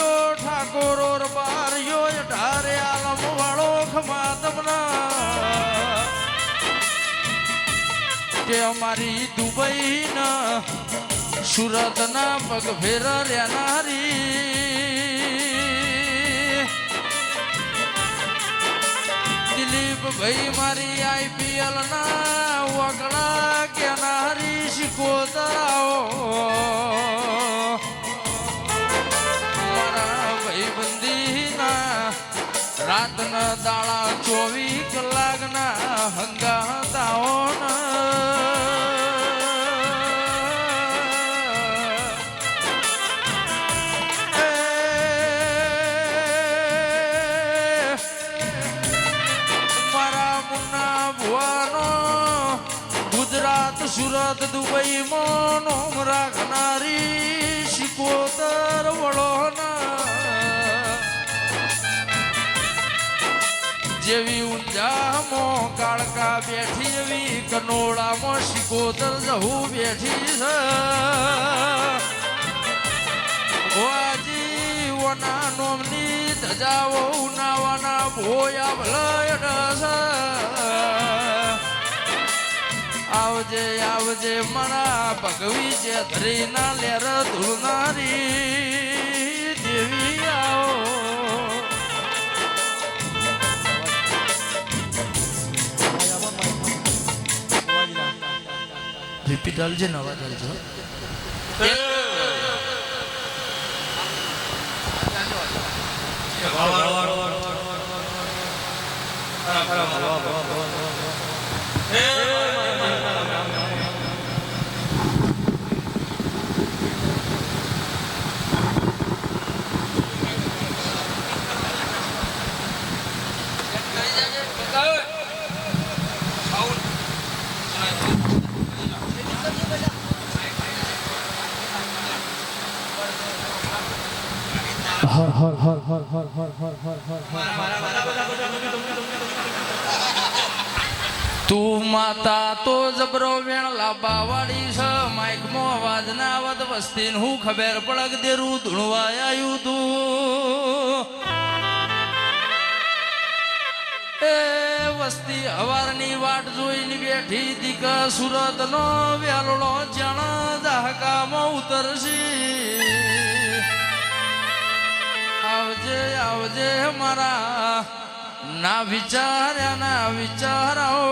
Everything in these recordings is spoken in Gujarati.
બારિયો ઠાકોરો બારિયો ઢારે આલમ વાળો ખમા તમના કે અમારી દુબઈ ના સુરત ના પગ ફેર રહેનારી દિલીપ ભાઈ મારી IPL ના વગડા કેનારી શિકોતરાઓ રાતના દાડા 24 કલાકના હંગાતાઓ મારા મુન્ના ભુવાનો ગુજરાત સુરત દુબઈ માં નોમ રાખનારી શિકોતર વડોના જેવી ઊંઝામાં કાળકા બેઠી એવી કનોડામાં શિકોતર જહું બેઠી છે વાજી વના નોમની ધજાઓ ઉનાવાના ભોયા ભલય છે આવજે આવજે મારા ભગવી છે ધરીના લેર ધૂળનારી દેવી આવો રિપીટ આલજે નવા આલજો હર હર હર હર હર હર હર હર હર તું માતા તો જબરો વેણ લાંબાવાળી છે માઇકમાં અવાજ ના આવત વસ્તીને હું ખબર પડક દેરું ધૂણવા આવ્યું તું એ વસ્તી હવારની વાટ જોઈને બેઠી દીક સુરત નો વેલડો જાણ દહકામાં ઉતરશી આવજે આવજે મારા ના વિચાર્યા ના વિચારાઓ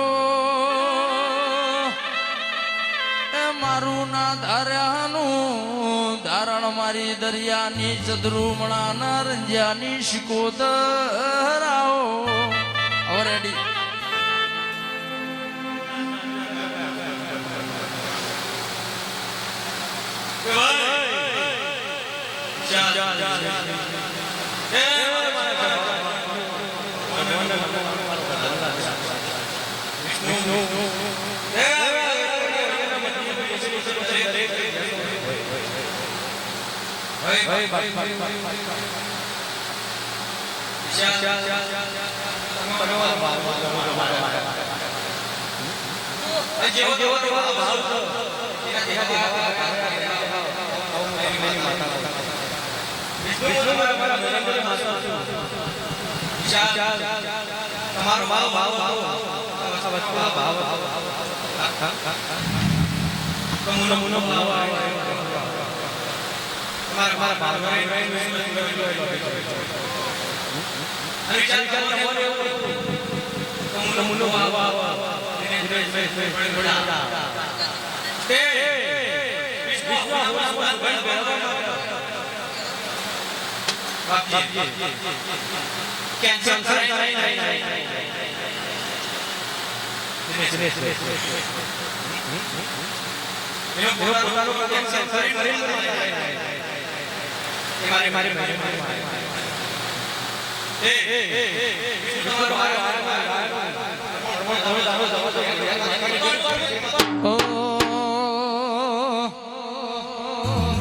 એ મારું ના ધાર્યાનું ધારણ મારી દરિયાની ચદરુમણા ના રંજ્યાની શિકોતરાઓ રેડી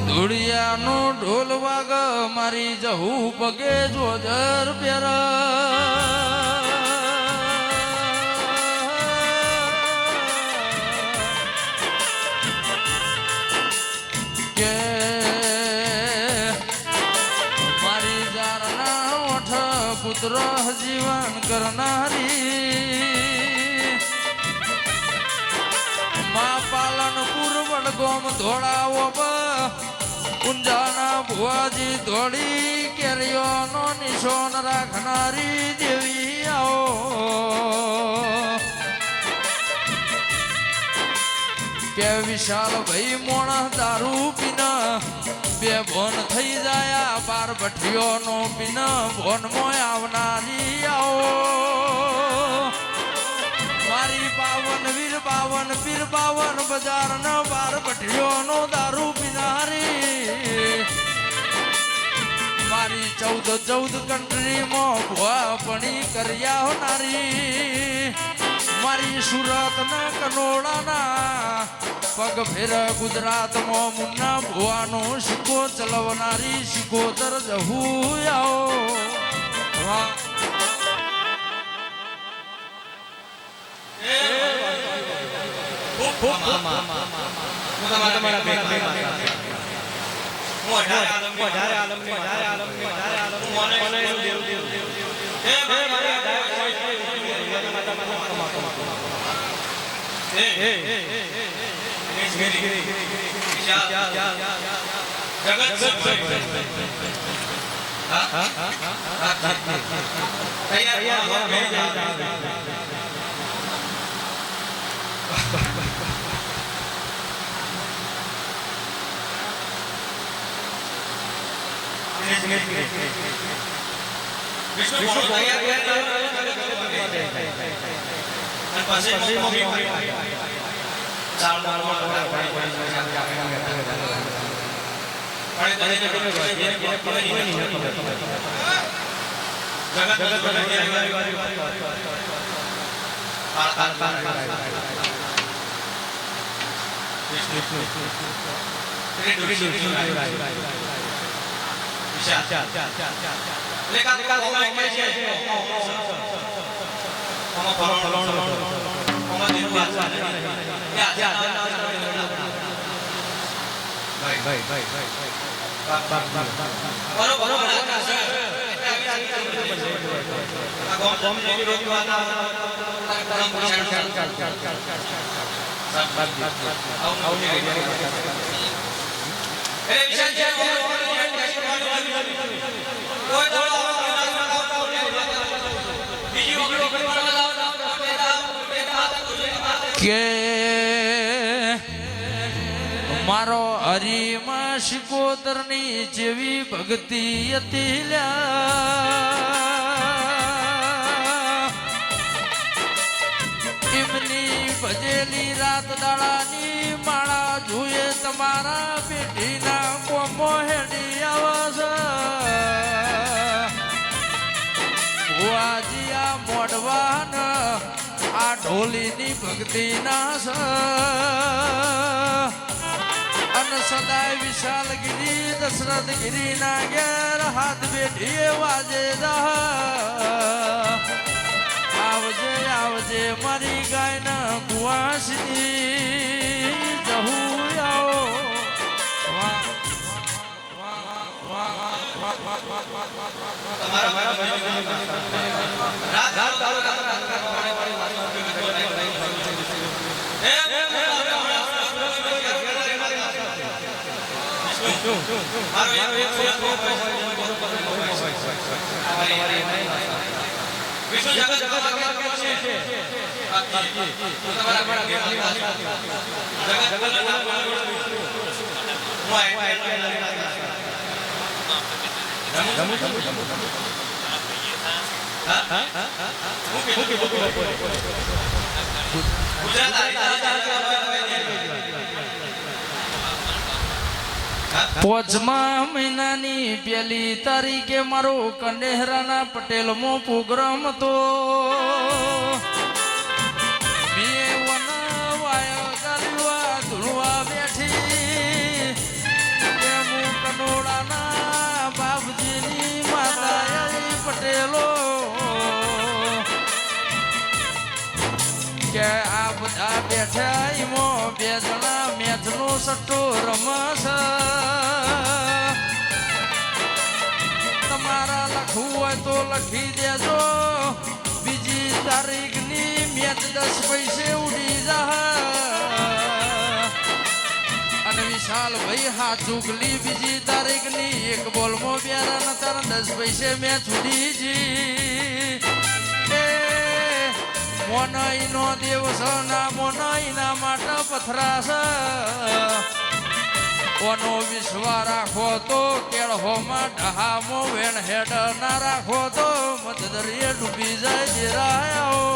ધૂળિયાનો ઢોલ વાગ મારી જહું પગે જોજર પેરા કે મારી પુત્ર જીવન કરનારી મા પાલનપુર વડગોમ ધોળાવો કુંજાના ભુવાજી ધોળી કેરીઓનો નિશોન રાખનારી દેવી આવો કે વિશાલ ભાઈ મોણા દારૂ પીના બે ભોન થઈ જાય બાર ભઠીઓનો પીના ભોનમાં આવનારી આવો મારી બાવન વીર બાવન પીર બાવન બજાર ન બાર ભઠીઓનો દારૂ પીનારી મારી 14 કન્ટ્રીમાં ભુવાપણી કર્યા હોનારી મારી સુરત ના કનોડાના પગ ફેર ગુજરાતમાં મુન્ના ભુવાનો શીખો ચલાવનારી શીખોતર જહું આવો કે મારો હરીમાં શિકોતરની જેવી ભક્તિ હતી એમની ભજેલી રાત દાડાની માળા જોઈએ તમારા બેટીના કોમો હેડી આવશે ભુવાજી આ મોઢવાન આ ઢોલીની ભક્તિ ના અન સદાય વિશાલગીરી દશરથગીરી ના ઘેર હાથ બેઠીએ વાજે આવજે આવજે મારી ગાય ના કુવાસી જહું આવો પોચમા મહિનાની 1 તારીખે મારો કંડેહરાના પટેલમાં પ્રોગ્રામ હતો ધૂળવા બેઠી કનોડાના બાપજીની માતા પટેલો કે આ બધા બેઠા એમાં 2 જણા મેચનો સટ્ટો રમશે તમારા રાખવું હોય તો લખી દેજો બીજી તારીખની મેચ 10 પૈસે ઉડી જા અને વિશાલ ભાઈ હા ચૂકલી બીજી તારીખની એક બોલમાં 2 રન તાર 10 પૈસે મેચ ઉડી જી મોનાઈ નો દિવસ ના મોનાઈ ના માટે પથરા છે ઓનો વિશ્વા રાખો તો કેળહોમાં ઢહામો વેણ હેડ ના રાખો તો મધદરીએ ડૂબી જાય દેરાયો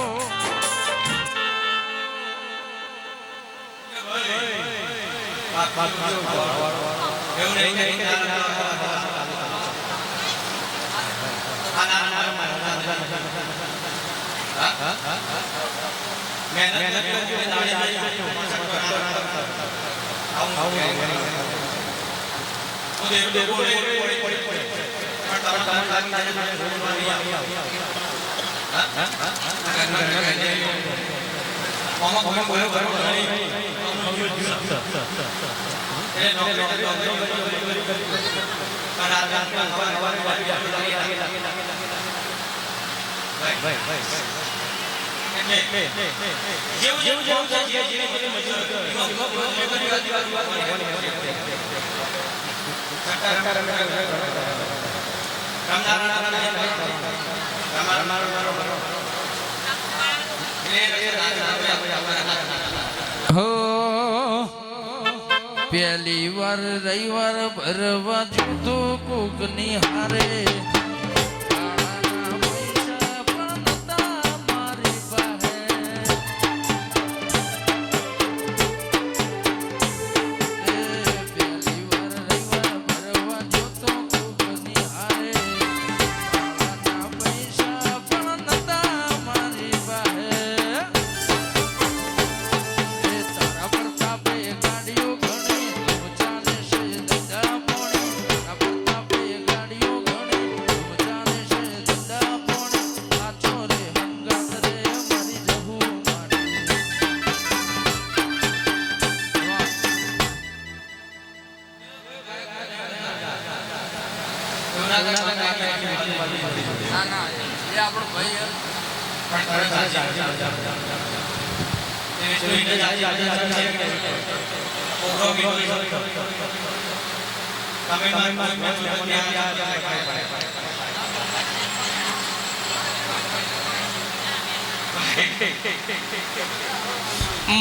પહેલી વાર રવિવાર ભરવા જતો કોક નિહારે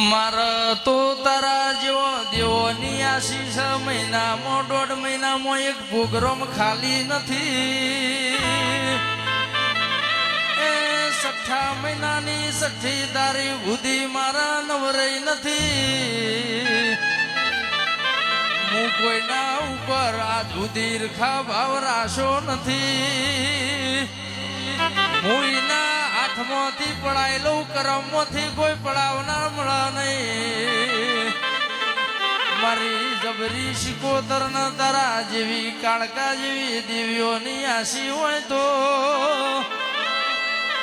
મારા તો તારા જેવો દેવોની આશીષ મહિનામાં 1.5 મહિનામાં એક પ્રોગ્રામ ખાલી નથી એ 6 મહિનાની 6 તારીખ સુધી મારા નવરાઈ નથી હું કોઈના ઉપર આજ સુધી રખા ભાવ રાશો નથી હું એના હાથમાંથી પડાયેલો કરમમાંથી કોઈ પડાવનાર મળે નહીં મારી જબરી શિકોતર ન તારા જેવી કાળકા જેવી દેવીઓની આશી હોય તો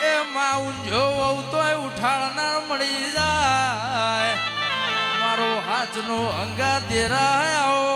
એ માં ઊંઝો તોય ઉઠાડનાર મળી જાય મારો હાથનો અંગા દેરાયો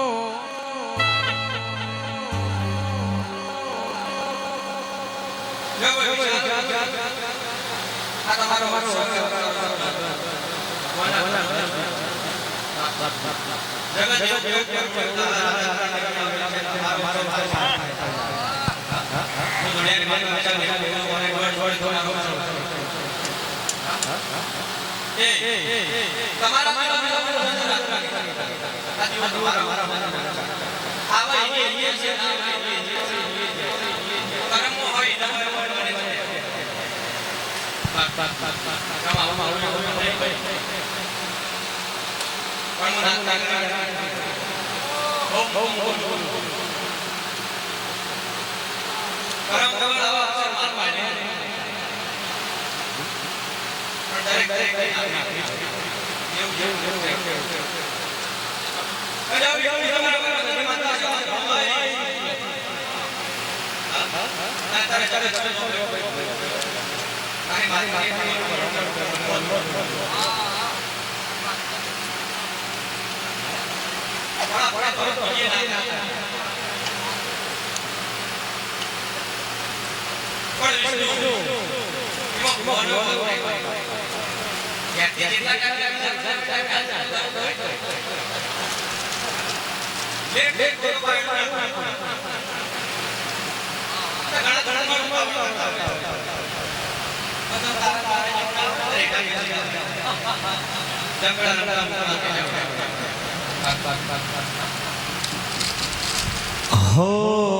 હો